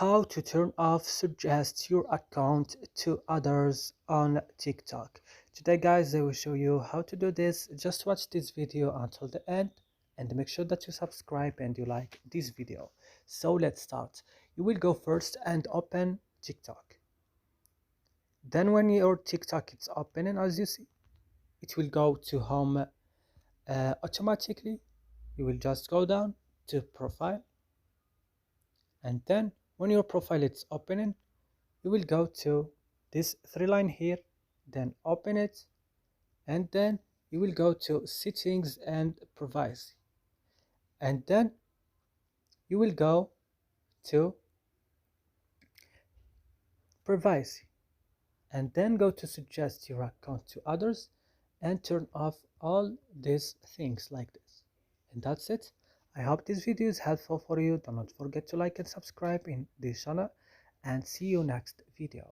how to turn off suggest your account to others on TikTok. Today guys, I will show you how to do this. Just watch this video until the end and make sure that you subscribe and you like this video. So let's start. You will go first and open TikTok. Then when your TikTok is opening, as you see, it will go to home automatically. You will just go down to profile, and then when your profile is opening, you will go to this three line here, then open it, and then you will go to settings and privacy, and then you will go to privacy, and then go to suggest your account to others and turn off all these things like this. And that's it. I hope this video is helpful for you. Do not forget to like and subscribe in this channel, and see you next video.